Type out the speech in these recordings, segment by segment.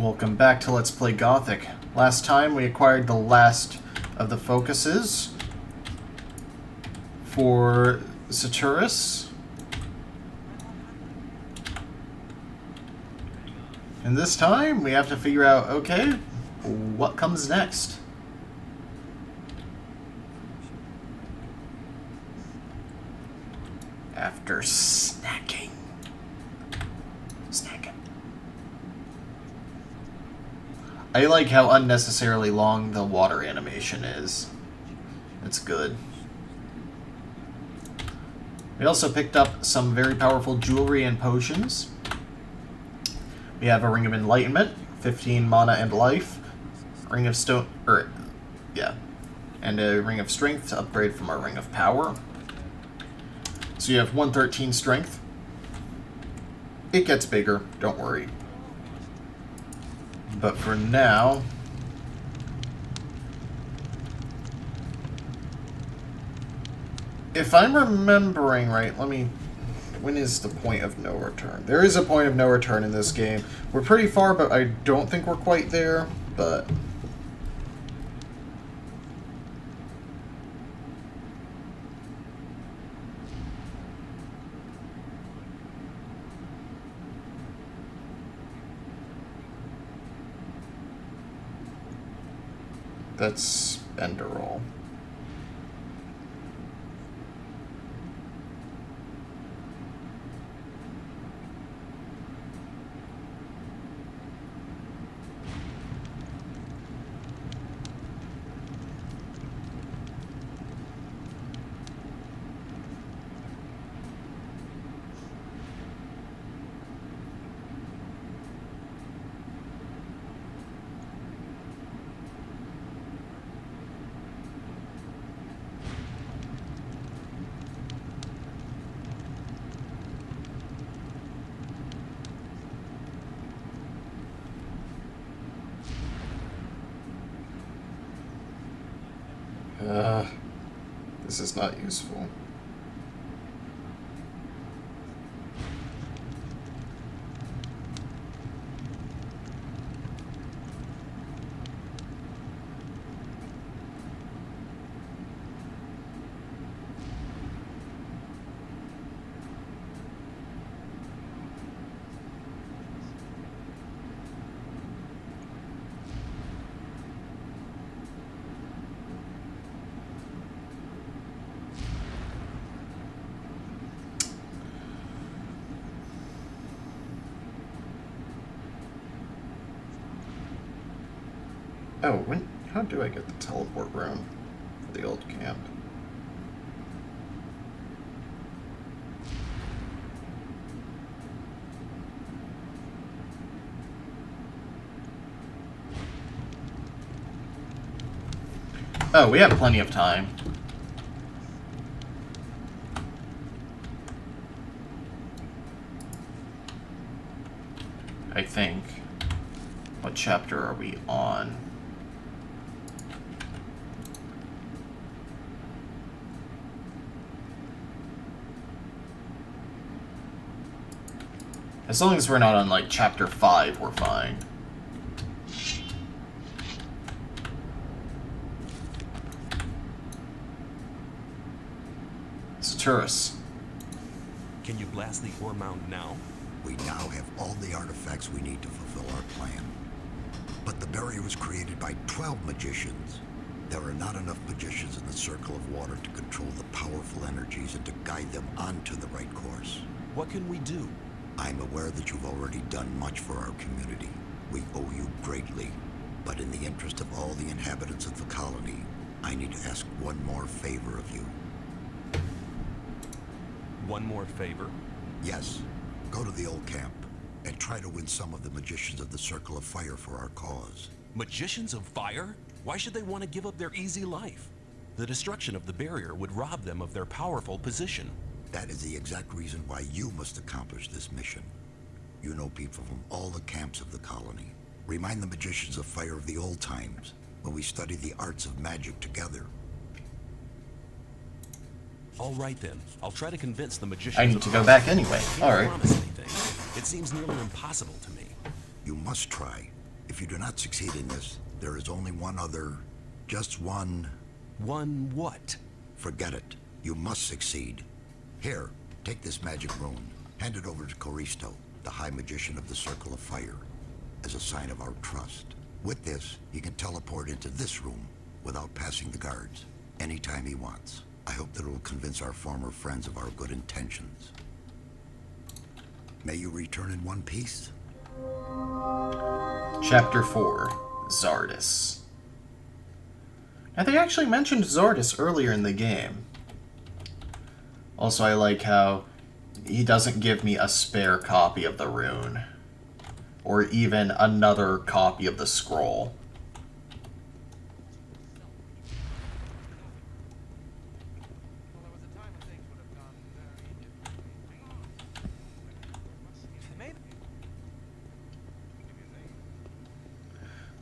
Welcome back to Let's Play Gothic. Last time we acquired the last of the focuses for Saturus. And this time we have to figure out, okay, what comes next? After snacking. I like how unnecessarily long the water animation is. It's good. We also picked up some very powerful jewelry and potions. We have a Ring of Enlightenment, 15 mana and life, Ring of Stone, and a Ring of Strength to upgrade from our Ring of Power. So you have 113 Strength. It gets bigger, don't worry. But for now, if I'm remembering right, when is the point of no return? There is a point of no return in this game. We're pretty far, but I don't think we're quite there, but that's Enderall. This is not useful. Oh, how do I get the teleport room for the old camp? Oh, we have plenty of time. I think. What chapter are we on? As long as we're not on, like, chapter 5, we're fine. Saturus. Can you blast the ore mound now? We now have all the artifacts we need to fulfill our plan. But the barrier was created by 12 magicians. There are not enough magicians in the circle of water to control the powerful energies and to guide them onto the right course. What can we do? I'm aware that you've already done much for our community. We owe you greatly. But in the interest of all the inhabitants of the colony, I need to ask one more favor of you. One more favor? Yes. Go to the old camp and try to win some of the magicians of the Circle of Fire for our cause. Magicians of Fire? Why should they want to give up their easy life? The destruction of the barrier would rob them of their powerful position. That is the exact reason why you must accomplish this mission. You know people from all the camps of the colony. Remind the magicians of Fire of the old times, when we studied the arts of magic together. All right then. I'll try to convince the magicians. I need to go back anyway. Can't All right. promise anything. It seems nearly impossible to me. You must try. If you do not succeed in this, there is only one other, just one. One what? Forget it. You must succeed. Here, take this magic rune. Hand it over to Coristo, the High Magician of the Circle of Fire, as a sign of our trust. With this, he can teleport into this room without passing the guards, anytime he wants. I hope that it will convince our former friends of our good intentions. May you return in one piece. Chapter 4, Zardis. Now, they actually mentioned Zardis earlier in the game. Also, I like how he doesn't give me a spare copy of the rune, or even another copy of the scroll.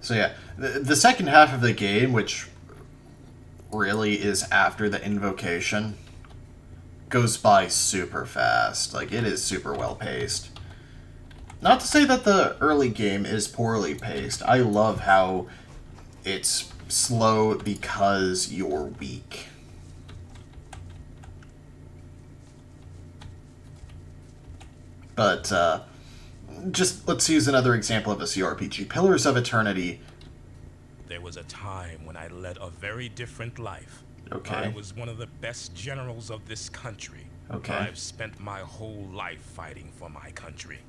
So yeah, the second half of the game, which really is after the invocation, goes by super fast. Like, it is super well paced. Not to say that the early game is poorly paced. I love how it's slow because you're weak. But, just let's use another example of a CRPG. Pillars of Eternity. There was a time when I led a very different life. Okay. I was one of the best generals of this country. Okay. I've spent my whole life fighting for my country.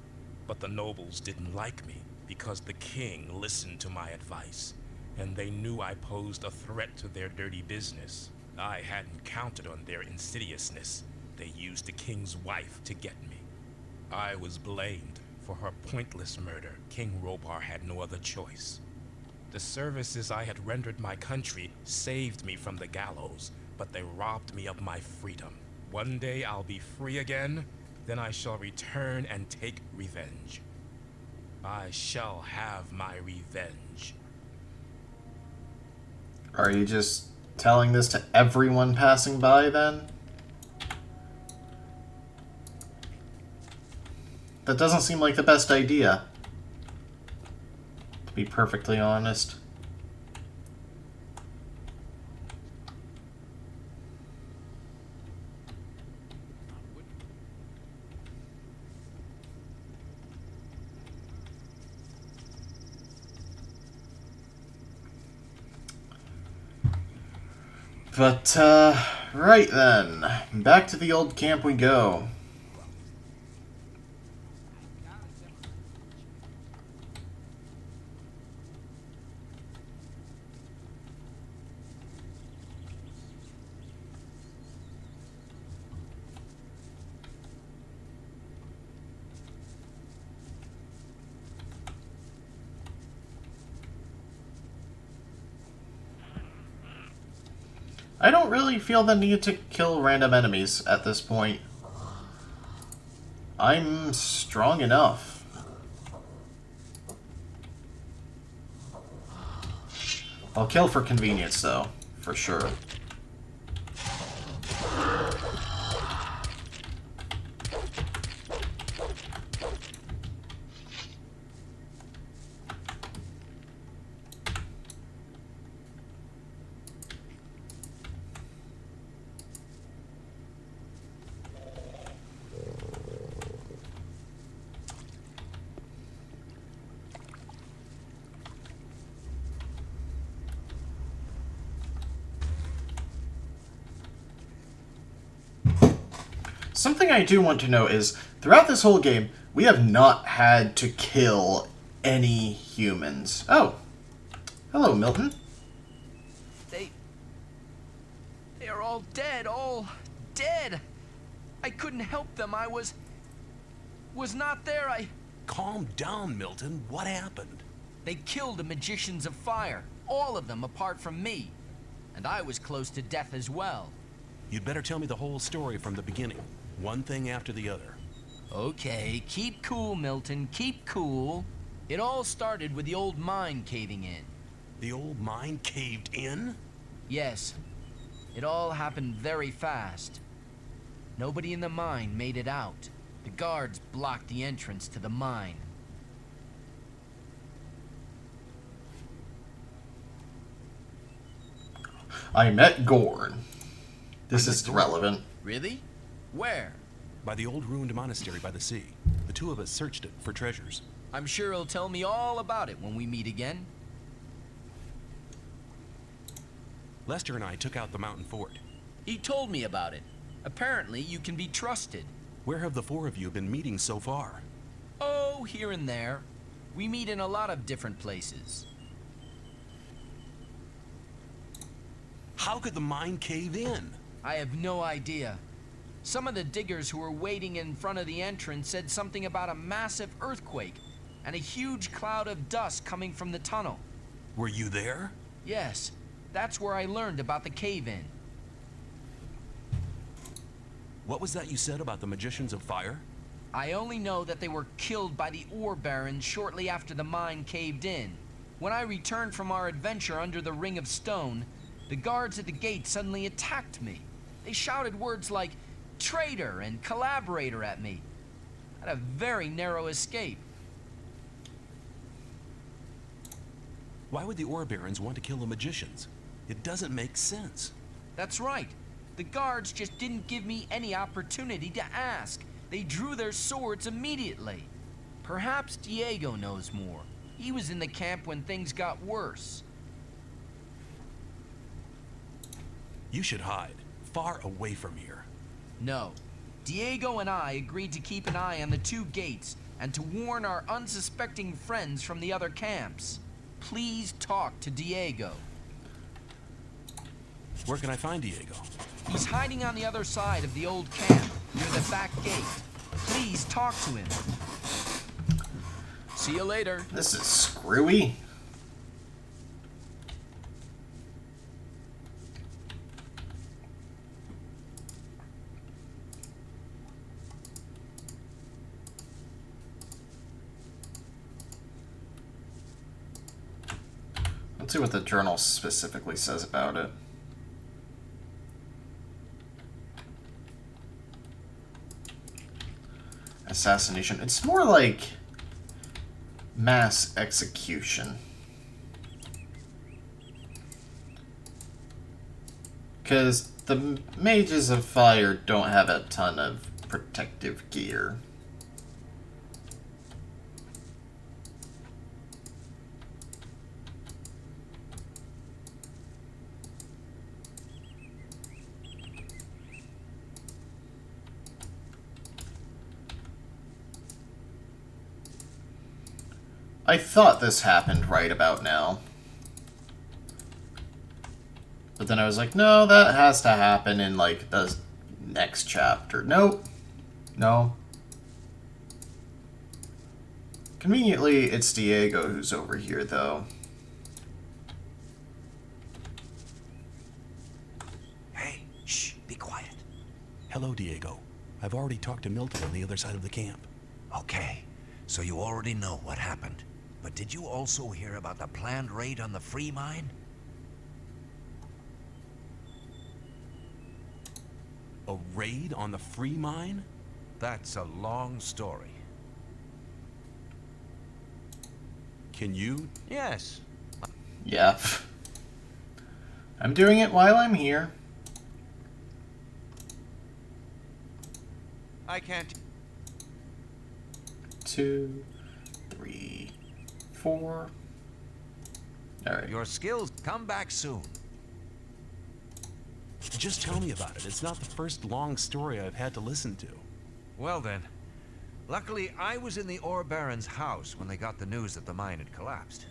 But the nobles didn't like me because the king listened to my advice, and they knew I posed a threat to their dirty business. I hadn't counted on their insidiousness. They used the king's wife to get me. I was blamed. For her pointless murder, King Robar had no other choice. The services I had rendered my country saved me from the gallows, but they robbed me of my freedom. One day I'll be free again, then I shall return and take revenge. I shall have my revenge. Are you just telling this to everyone passing by, then? That doesn't seem like the best idea, to be perfectly honest. But, right then. Back to the old camp we go. I don't really feel the need to kill random enemies at this point. I'm strong enough. I'll kill for convenience, though, for sure. Something I do want to know is, throughout this whole game, we have not had to kill any humans. Oh. Hello, Milton. They are all dead, all dead. I couldn't help them. I was not there. Calm down, Milton. What happened? They killed the magicians of fire, all of them apart from me. And I was close to death as well. You'd better tell me the whole story from the beginning. One thing after the other. Okay, keep cool, Milton, keep cool. It all started with the old mine caving in. The old mine caved in? Yes. It all happened very fast. Nobody in the mine made it out. The guards blocked the entrance to the mine. I met Gorn. This I met is Gorn. relevant. Really? Where? By the old ruined monastery by the sea. The two of us searched it for treasures. I'm sure he'll tell me all about it when we meet again. Lester and I took out the mountain fort. He told me about it. Apparently, you can be trusted. Where have the four of you been meeting so far? Oh, here and there. We meet in a lot of different places. How could the mine cave in? I have no idea. Some of the diggers who were waiting in front of the entrance said something about a massive earthquake and a huge cloud of dust coming from the tunnel. Were you there? Yes, that's where I learned about the cave-in. What was that you said about the magicians of fire? I only know that they were killed by the ore barons shortly after the mine caved in. When I returned from our adventure under the Ring of Stone, the guards at the gate suddenly attacked me. They shouted words like traitor and collaborator at me. I had a very narrow escape. Why would the ore barons want to kill the magicians? It doesn't make sense. That's right. The guards just didn't give me any opportunity to ask. They drew their swords immediately. Perhaps Diego knows more. He was in the camp when things got worse. You should hide, far away from here. No. Diego and I agreed to keep an eye on the two gates and to warn our unsuspecting friends from the other camps. Please talk to Diego. Where can I find Diego? He's hiding on the other side of the old camp, near the back gate. Please talk to him. See you later. This is screwy. Let's see what the journal specifically says about it. Assassination. It's more like mass execution. Because the mages of fire don't have a ton of protective gear. I thought this happened right about now. But then I was like, no, that has to happen in, like, the next chapter. Nope. No. Conveniently, it's Diego who's over here, though. Hey, shh, be quiet. Hello, Diego. I've already talked to Milton on the other side of the camp. Okay, so you already know what happened. But did you also hear about the planned raid on the free mine? A raid on the free mine? That's a long story. Can you? Yes. Yeah. I'm doing it while I'm here. I can't. 2, 3, 4. Alright. Your skills come back soon. Just tell me about it. It's not the first long story I've had to listen to. Well then, luckily I was in the ore baron's house when they got the news that the mine had collapsed.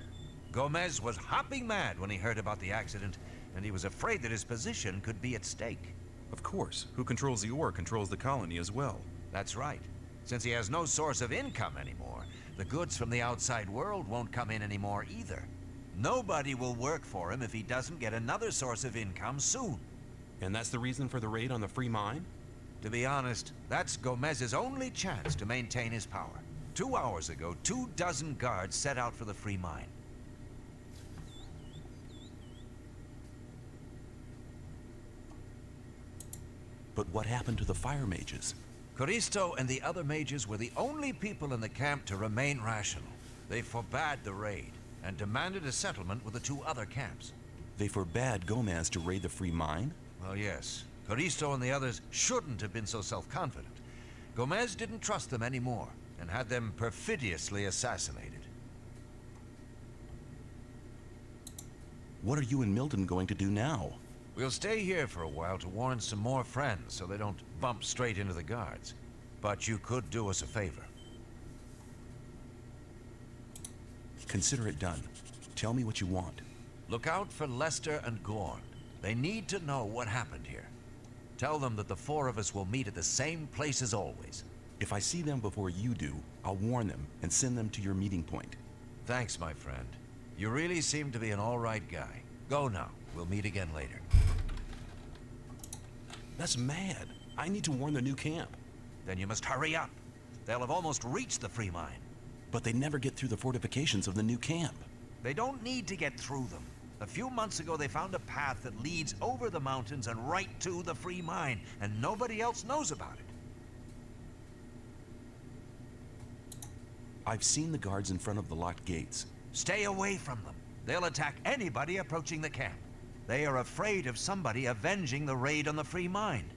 Gomez was hopping mad when he heard about the accident, and he was afraid that his position could be at stake. Of course. Who controls the ore controls the colony as well. That's right. Since he has no source of income anymore, the goods from the outside world won't come in anymore either. Nobody will work for him if he doesn't get another source of income soon. And that's the reason for the raid on the free mine? To be honest, that's Gomez's only chance to maintain his power. 2 hours ago, 24 guards set out for the free mine. But what happened to the fire mages? Coristo and the other mages were the only people in the camp to remain rational. They forbade the raid and demanded a settlement with the 2 other camps. They forbade Gomez to raid the free mine? Well, yes. Coristo and the others shouldn't have been so self-confident. Gomez didn't trust them anymore and had them perfidiously assassinated. What are you and Milton going to do now? We'll stay here for a while to warn some more friends so they don't bump straight into the guards. But you could do us a favor. Consider it done. Tell me what you want. Look out for Lester and Gorn. They need to know what happened here. Tell them that the four of us will meet at the same place as always. If I see them before you do, I'll warn them and send them to your meeting point. Thanks, my friend. You really seem to be an all-right guy. Go now. We'll meet again later. That's mad. I need to warn the new camp. Then you must hurry up. They'll have almost reached the free mine. But they never get through the fortifications of the new camp. They don't need to get through them. A few months ago, they found a path that leads over the mountains and right to the free mine, and nobody else knows about it. I've seen the guards in front of the locked gates. Stay away from them. They'll attack anybody approaching the camp. They are afraid of somebody avenging the raid on the free mine.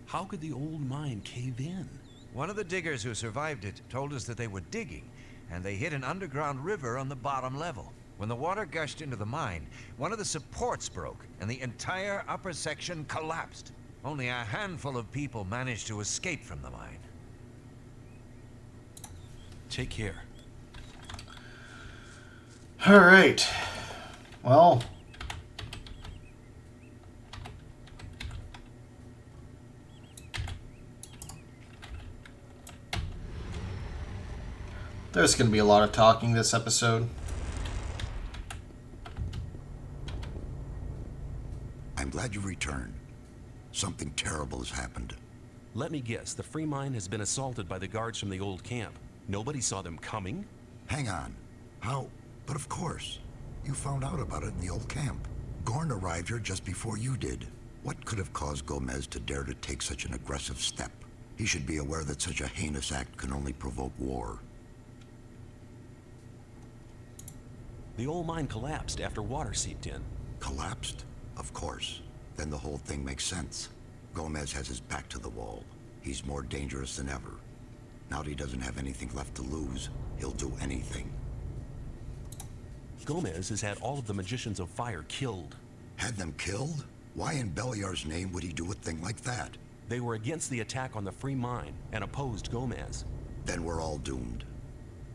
How could the old mine cave in? One of the diggers who survived it told us that they were digging, and they hit an underground river on the bottom level. When the water gushed into the mine, one of the supports broke, and the entire upper section collapsed. Only a handful of people managed to escape from the mine. Take care. All right. Well, there's going to be a lot of talking this episode. I'm glad you returned. Something terrible has happened. Let me guess, the free mine has been assaulted by the guards from the old camp. Nobody saw them coming? Hang on. How? But of course. You found out about it in the old camp. Gorn arrived here just before you did. What could have caused Gomez to dare to take such an aggressive step? He should be aware that such a heinous act can only provoke war. The old mine collapsed after water seeped in. Collapsed? Of course. Then the whole thing makes sense. Gomez has his back to the wall. He's more dangerous than ever. Now that he doesn't have anything left to lose, he'll do anything. Gomez has had all of the magicians of fire killed. Had them killed? Why in Beliar's name would he do a thing like that? They were against the attack on the free mine and opposed Gomez. Then we're all doomed.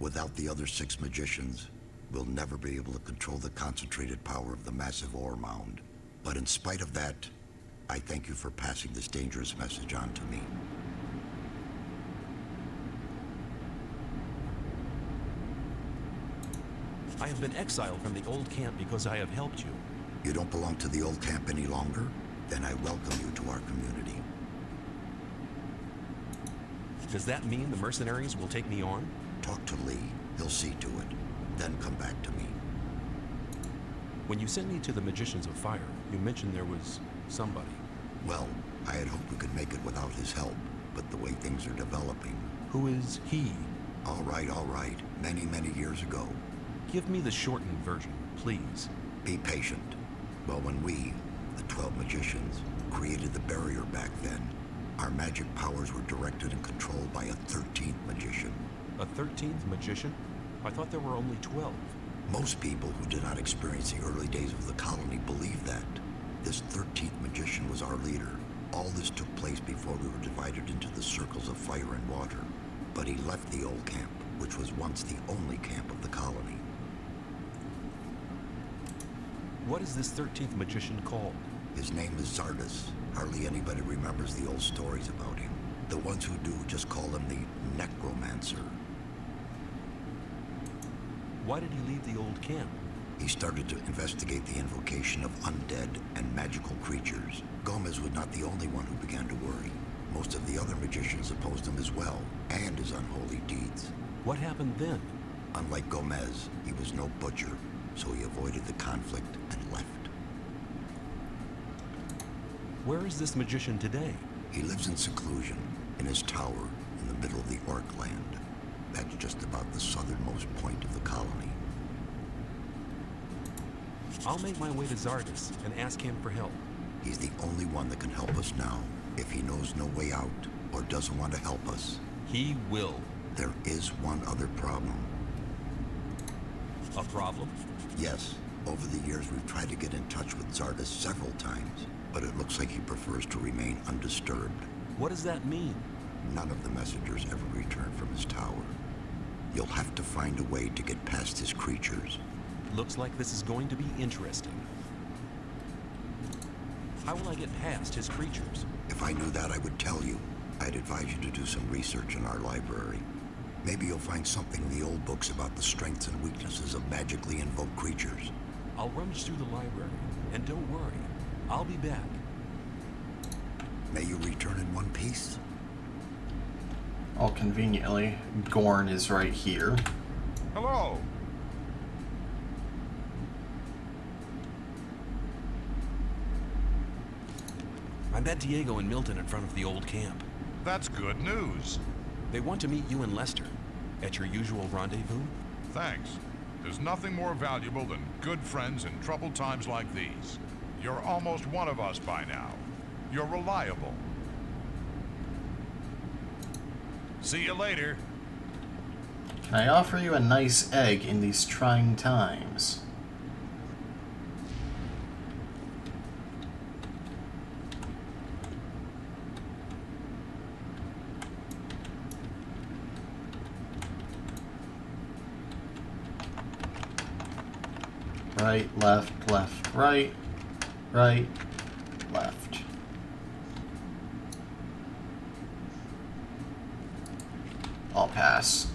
Without the other 6 magicians, we'll never be able to control the concentrated power of the massive ore mound. But in spite of that, I thank you for passing this dangerous message on to me. I have been exiled from the old camp because I have helped you. You don't belong to the old camp any longer? Then I welcome you to our community. Does that mean the mercenaries will take me on? Talk to Lee. He'll see to it. Then come back to me. When you sent me to the Magicians of Fire, you mentioned there was somebody. Well, I had hoped we could make it without his help, but the way things are developing... Who is he? All right. Many, many years ago. Give me the shortened version, please. Be patient. Well, when we, the 12 magicians, created the barrier back then, our magic powers were directed and controlled by a 13th magician. A 13th magician? I thought there were only 12. Most people who did not experience the early days of the colony believe that. This 13th magician was our leader. All this took place before we were divided into the circles of fire and water. But he left the old camp, which was once the only camp of the colony. What is this 13th magician called? His name is Zardas. Hardly anybody remembers the old stories about him. The ones who do just call him the Necromancer. Why did he leave the old camp? He started to investigate the invocation of undead and magical creatures. Gomez was not the only one who began to worry. Most of the other magicians opposed him as well, and his unholy deeds. What happened then? Unlike Gomez, he was no butcher, so he avoided the conflict and left. Where is this magician today? He lives in seclusion, in his tower, in the middle of the Orc land. That's just about the southernmost point of the colony. I'll make my way to Zardis and ask him for help. He's the only one that can help us now. If he knows no way out, or doesn't want to help us. He will. There is one other problem. A problem? Yes. Over the years, we've tried to get in touch with Zardis several times, but it looks like he prefers to remain undisturbed. What does that mean? None of the messengers ever return from his tower. You'll have to find a way to get past his creatures. Looks like this is going to be interesting. How will I get past his creatures? If I knew that, I would tell you. I'd advise you to do some research in our library. Maybe you'll find something in the old books about the strengths and weaknesses of magically invoked creatures. I'll rummage through the library, and don't worry, I'll be back. May you return in one piece. All conveniently, Gorn is right here. Hello. I met Diego and Milton in front of the old camp. That's good news. They want to meet you and Lester at your usual rendezvous. Thanks. There's nothing more valuable than good friends in troubled times like these. You're almost one of us by now. You're reliable. See you later. Can I offer you a nice egg in these trying times? Right, left, left, right, right, left. I'll pass.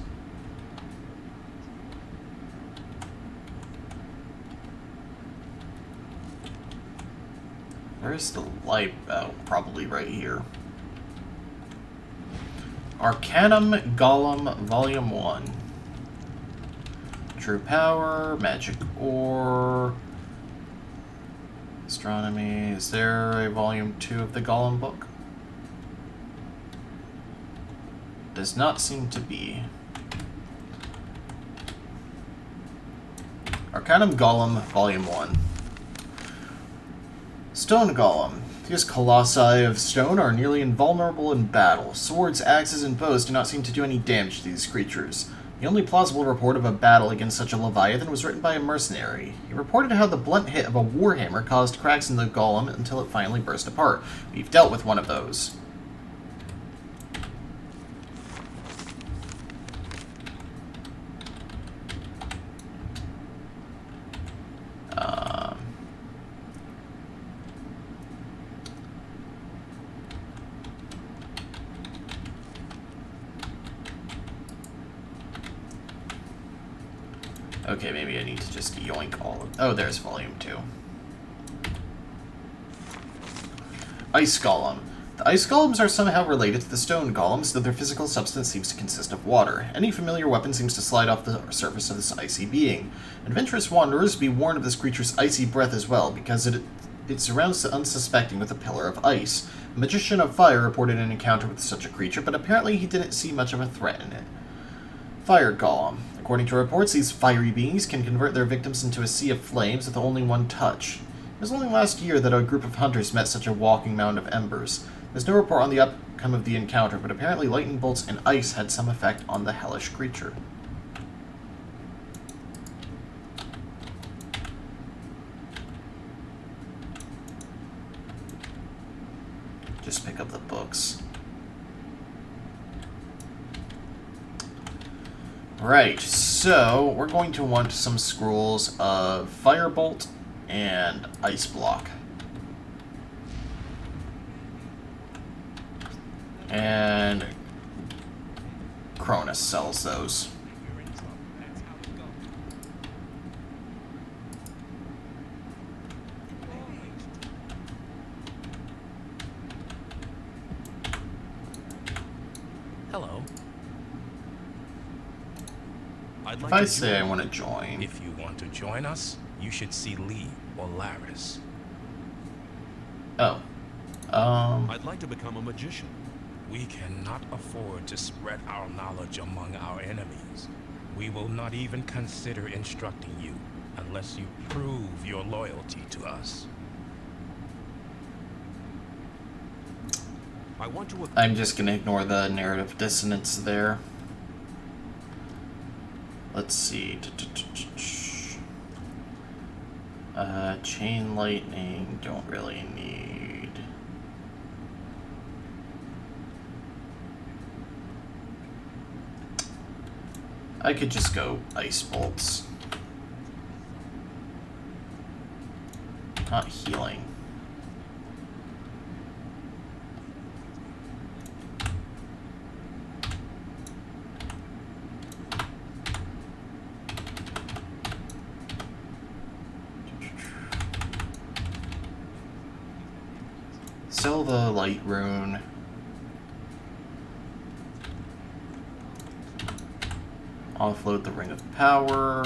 Where's the light? Oh, probably right here. Arcanum Golem Volume 1. True Power, Magic Ore, Astronomy. Is there a Volume 2 of the Golem book? Does not seem to be. Arcanum Golem, Volume 1. Stone Golem. These colossi of stone are nearly invulnerable in battle. Swords, axes, and bows do not seem to do any damage to these creatures. The only plausible report of a battle against such a leviathan was written by a mercenary. He reported how the blunt hit of a warhammer caused cracks in the golem until it finally burst apart. We've dealt with one of those. Okay, maybe I need to just yoink all of... Oh, there's Volume 2. Ice Golem. The Ice Golems are somehow related to the Stone Golems, though their physical substance seems to consist of water. Any familiar weapon seems to slide off the surface of this icy being. Adventurous wanderers be warned of this creature's icy breath as well, because it surrounds the unsuspecting with a pillar of ice. A magician of fire reported an encounter with such a creature, but apparently he didn't see much of a threat in it. Fire Golem. According to reports, these fiery beings can convert their victims into a sea of flames with only one touch. It was only last year that a group of hunters met such a walking mound of embers. There's no report on the outcome of the encounter, but apparently lightning bolts and ice had some effect on the hellish creature. Just pick up the books. Right, so we're going to want some scrolls of Firebolt and Ice Block. And Cronus sells those. Hello. I'd If like I to say I join want to join, If you want to join us, you should see Lee or Laris. oh, I'd like to become a magician. We cannot afford to spread our knowledge among our enemies. We will not even consider instructing you. unless you prove your loyalty to us. I want to. I'm just gonna ignore the narrative dissonance there. Let's see. Chain lightning, don't really need. I could just go ice bolts. Not healing. Sell the light rune. Offload the ring of power.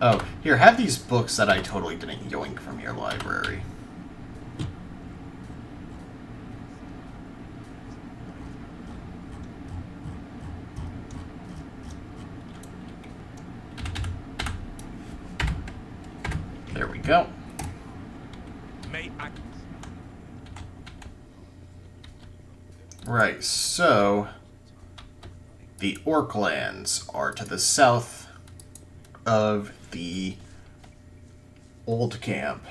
Oh, here, have these books that I totally didn't yoink from your library. There we go. May I... Right, so the Orc lands are to the south of the old camp.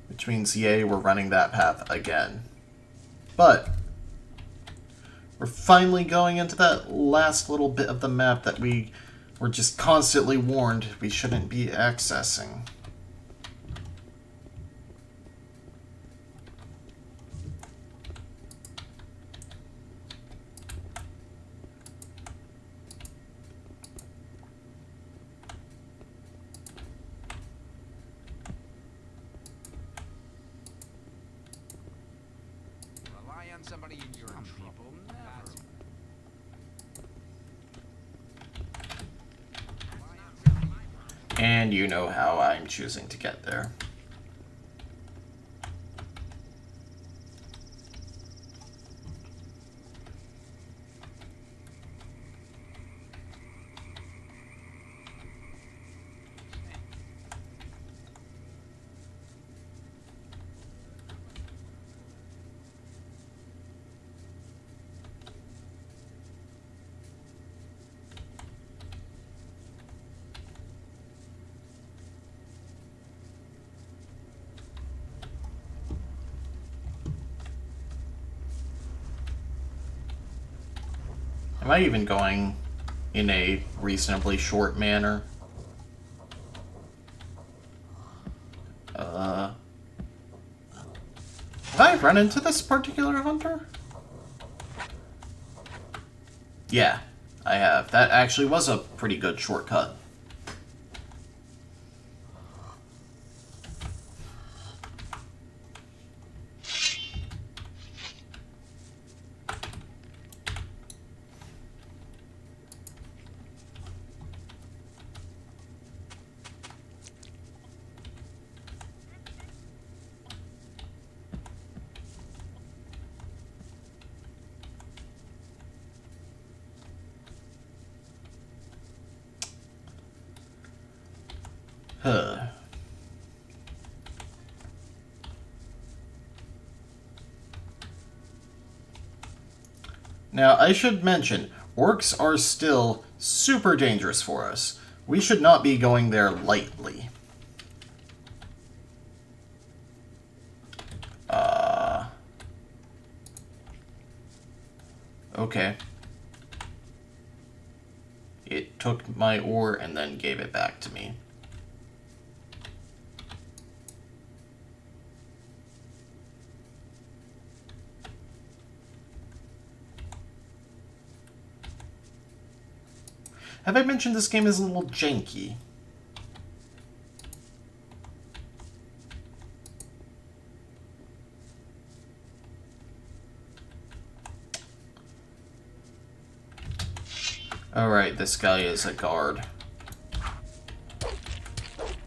Which means, yay, we're running that path again. But we're finally going into that last little bit of the map that we were just constantly warned we shouldn't be accessing. Rely on somebody in your people, never. And you know how I'm choosing to get there. Am I even going in a reasonably short manner? Have I run into this particular hunter? Yeah, I have. That actually was a pretty good shortcut. Huh. Now, I should mention, orcs are still super dangerous for us. We should not be going there lightly. Okay. It took my ore and then gave it back to me. Have I mentioned this game is a little janky? Alright, this guy is a guard.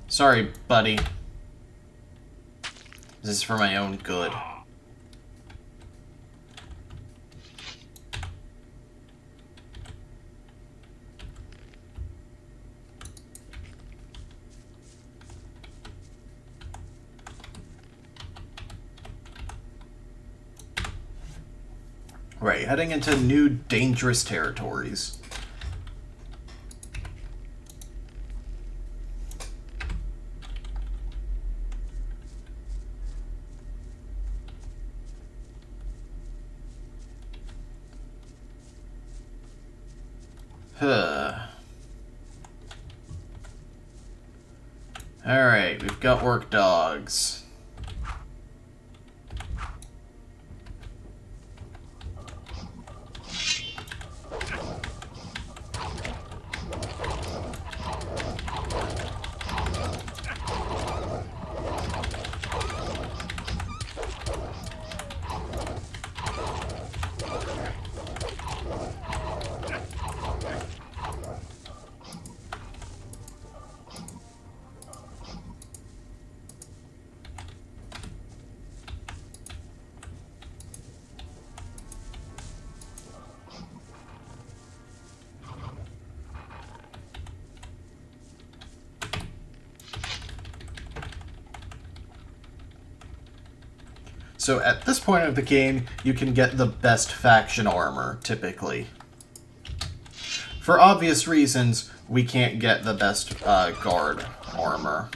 Sorry, buddy. This is for my own good. Right, heading into new dangerous territories. Alright, we've got work dogs. So at this point of the game, you can get the best faction armor, typically. For obvious reasons, we can't get the best guard armor.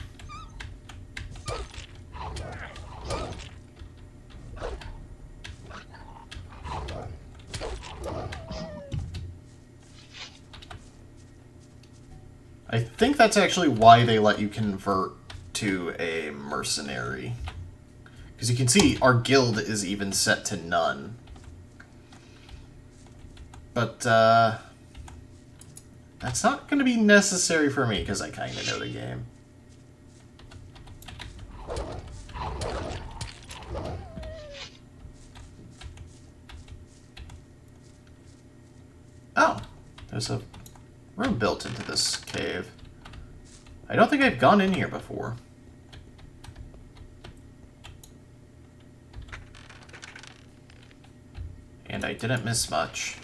I think that's actually why they let you convert to a mercenary. Because you can see, our guild is even set to none. But, that's not going to be necessary for me, because I kind of know the game. Oh, there's a room built into this cave. I don't think I've gone in here before. And I didn't miss much.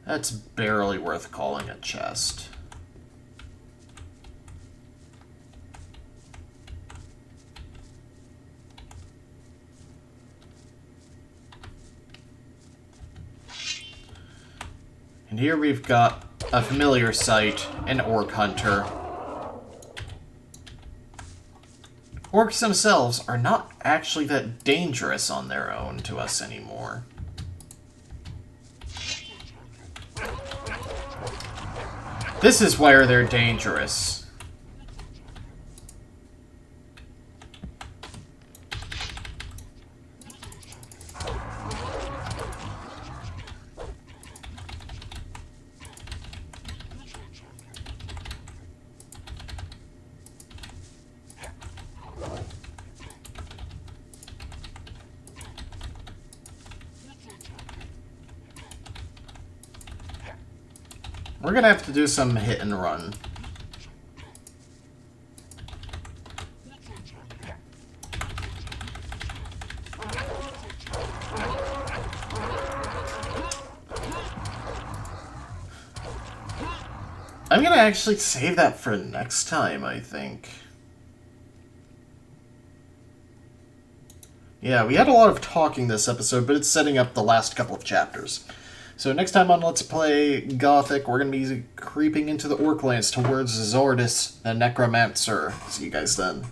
That's barely worth calling a chest. And here we've got a familiar sight, an orc hunter. Orcs themselves are not actually that dangerous on their own to us anymore. This is where they're dangerous. We're gonna have to do some hit and run. I'm gonna actually save that for next time, I think. Yeah, we had a lot of talking this episode, but it's setting up the last couple of chapters. So next time on Let's Play Gothic, we're going to be creeping into the Orc lands towards Zordis, the Necromancer. See you guys then.